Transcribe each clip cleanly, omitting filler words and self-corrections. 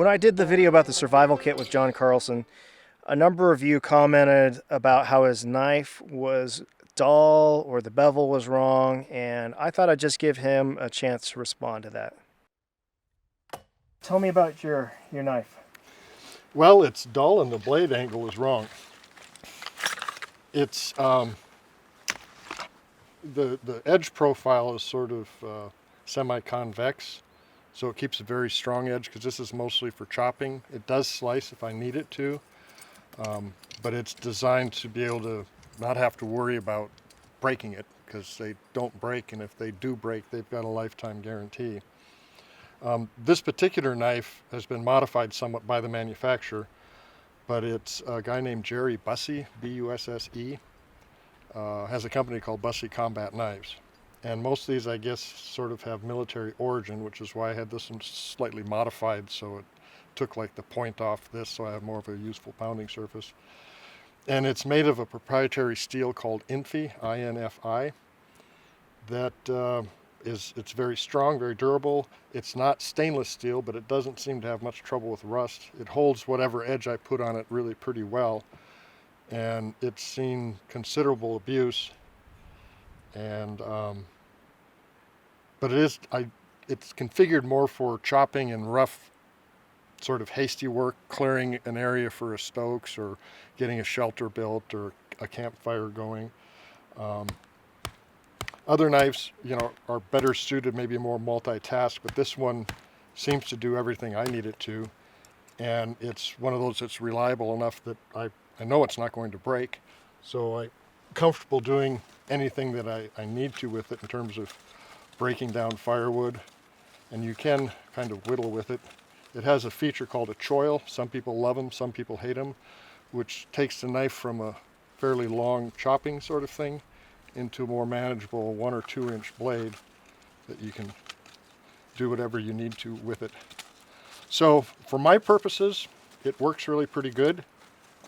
When I did the video about the survival kit with John Carlson, a number of you commented about how his knife was dull or the bevel was wrong, and I thought I'd just give him a chance to respond to that. Tell me about your knife. Well, it's dull and the blade angle is wrong. It's the edge profile is sort of semi-convex, so it keeps a very strong edge because this is mostly for chopping. It does slice if I need it to, but it's designed to be able to not have to worry about breaking it because they don't break, and if they do break, they've got a lifetime guarantee. This particular knife has been modified somewhat by the manufacturer, but it's a guy named Jerry Busse, B-U-S-S-E, has a company called Busse Combat Knives. And most of these, I guess, sort of have military origin, which is why I had this one slightly modified, so it took like the point off this, so I have more of a useful pounding surface. And it's made of a proprietary steel called INFI, I-N-F-I, that it's very strong, very durable. It's not stainless steel, but it doesn't seem to have much trouble with rust. It holds whatever edge I put on it really pretty well, and it's seen considerable abuse. And but it's configured more for chopping and rough, sort of hasty work, clearing an area for a Stokes or getting a shelter built or a campfire going. Other knives, are better suited, maybe more multitask, but this one seems to do everything I need it to, and it's one of those that's reliable enough that I know it's not going to break, so I'm comfortable doing anything that I need to with it in terms of breaking down firewood, and you can kind of whittle with it. It has a feature called a choil. Some people love them, some people hate them, which takes the knife from a fairly long chopping sort of thing into a more manageable 1 or 2 inch blade that you can do whatever you need to with it. So for my purposes, it works really pretty good.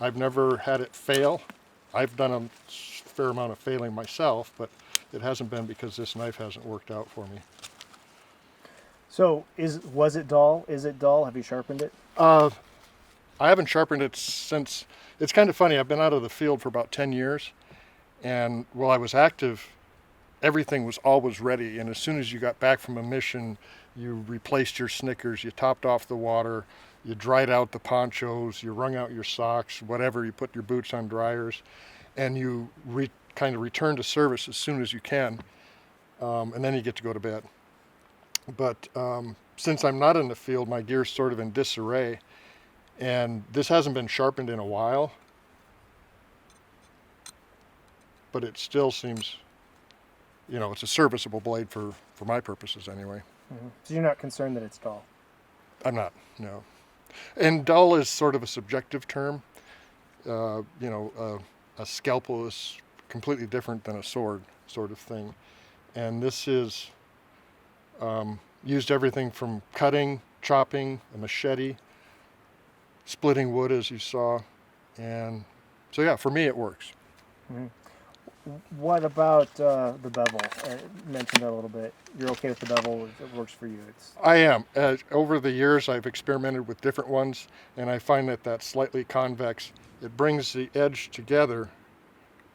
I've never had it fail. I've done a fair amount of failing myself, but it hasn't been because this knife hasn't worked out for me. So, was it dull? Is it dull? Have you sharpened it? I haven't sharpened it since, it's kind of funny, I've been out of the field for about 10 years, and while I was active, everything was always ready, and as soon as you got back from a mission, you replaced your Snickers, you topped off the water, you dried out the ponchos, you wrung out your socks, whatever, you put your boots on dryers, and you kind of return to service as soon as you can, and then you get to go to bed. But since I'm not in the field, my gear's sort of in disarray, and this hasn't been sharpened in a while, but it still seems, it's a serviceable blade for my purposes anyway. Mm-hmm. So you're not concerned that it's dull? I'm not, no. And dull is sort of a subjective term. A scalpel is completely different than a sword sort of thing. And this is used everything from cutting, chopping, a machete, splitting wood as you saw. And so yeah, for me it works. Mm-hmm. What about the bevel? I mentioned that a little bit. You're okay with the bevel? It works for you? I am. Over the years, I've experimented with different ones, and I find that slightly convex, it brings the edge together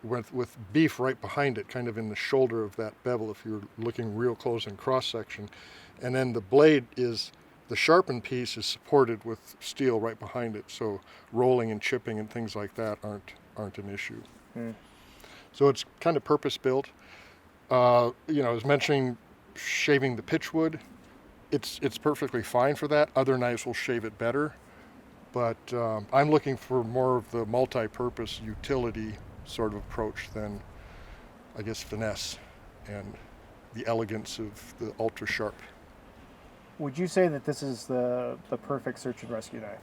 with beef right behind it, kind of in the shoulder of that bevel if you're looking real close in cross-section. And then the blade the sharpened piece is supported with steel right behind it, so rolling and chipping and things like that aren't an issue. Mm. So it's kind of purpose-built. I was mentioning shaving the pitchwood. It's perfectly fine for that. Other knives will shave it better, but I'm looking for more of the multi-purpose utility sort of approach than, I guess, finesse and the elegance of the ultra sharp. Would you say that this is the perfect search and rescue knife?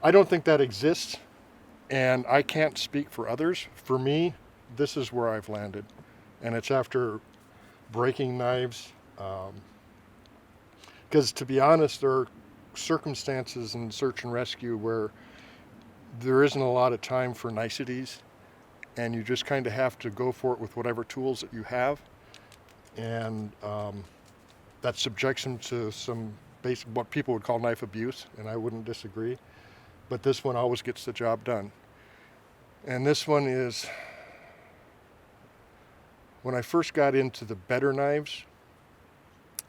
I don't think that exists, and I can't speak for others. For me, this is where I've landed, and it's after breaking knives, because to be honest, there are circumstances in search and rescue where there isn't a lot of time for niceties, and you just kind of have to go for it with whatever tools that you have, and that subjects them to some what people would call knife abuse, and I wouldn't disagree. But this one always gets the job done. And this one is, when I first got into the better knives,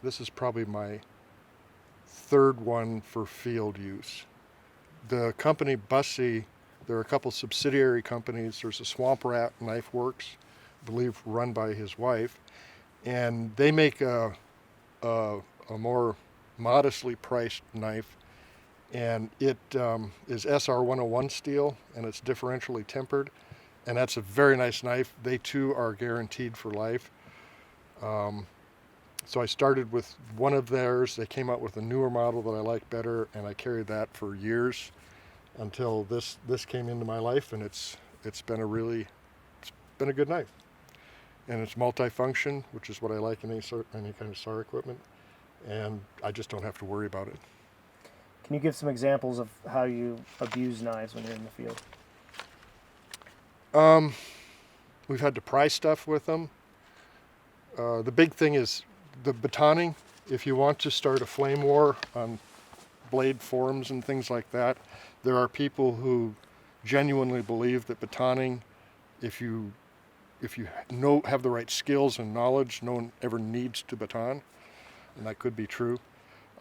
this is probably my third one for field use. The company Busse, there are a couple subsidiary companies. There's a Swamp Rat Knife Works, I believe run by his wife, and they make a more modestly priced knife, and it is SR 101 steel, and it's differentially tempered, and that's a very nice knife. They too are guaranteed for life. So I started with one of theirs. They came out with a newer model that I like better, and I carried that for years until this came into my life, and it's been a good knife. And it's multifunction, which is what I like in any kind of SAR equipment, and I just don't have to worry about it. Can you give some examples of how you abuse knives when you're in the field? We've had to pry stuff with them. The big thing is the batoning. If you want to start a flame war on blade forms and things like that, there are people who genuinely believe that batoning, if you have the right skills and knowledge, no one ever needs to baton, and that could be true.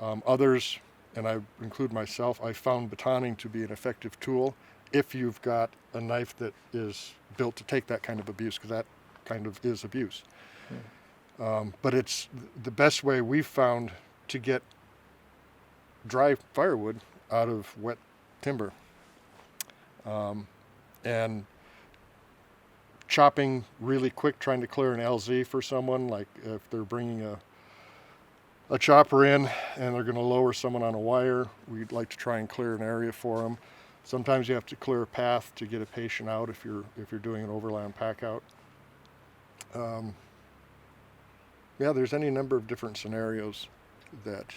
Others, and I include myself, I found batoning to be an effective tool if you've got a knife that is built to take that kind of abuse, because that kind of is abuse. But it's the best way we've found to get dry firewood out of wet timber. And chopping really quick, trying to clear an LZ for someone, like if they're bringing a chopper in and they're going to lower someone on a wire, we'd like to try and clear an area for them. Sometimes you have to clear a path to get a patient out if you're doing an overland pack out. Yeah, there's any number of different scenarios that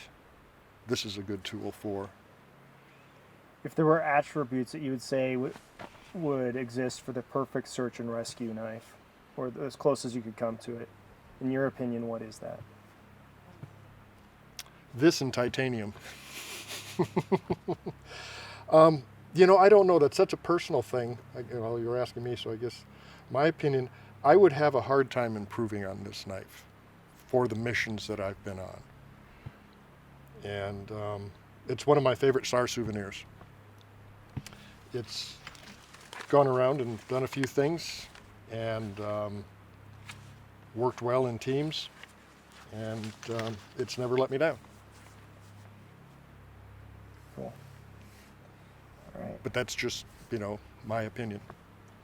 this is a good tool for. If there were attributes that you would say would exist for the perfect search and rescue knife, or as close as you could come to it, in your opinion, what is that? This and titanium. I don't know. That's such a personal thing. You're asking me, so I guess my opinion, I would have a hard time improving on this knife for the missions that I've been on. And it's one of my favorite SAR souvenirs. It's gone around and done a few things, and worked well in teams, and it's never let me down. Cool. All right. But that's just, my opinion.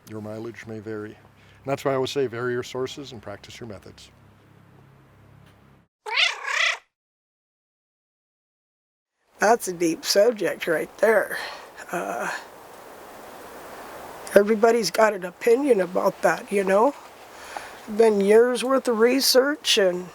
Your mileage may vary. And that's why I always say vary your sources and practice your methods. That's a deep subject right there. Everybody's got an opinion about that, Been years worth of research, and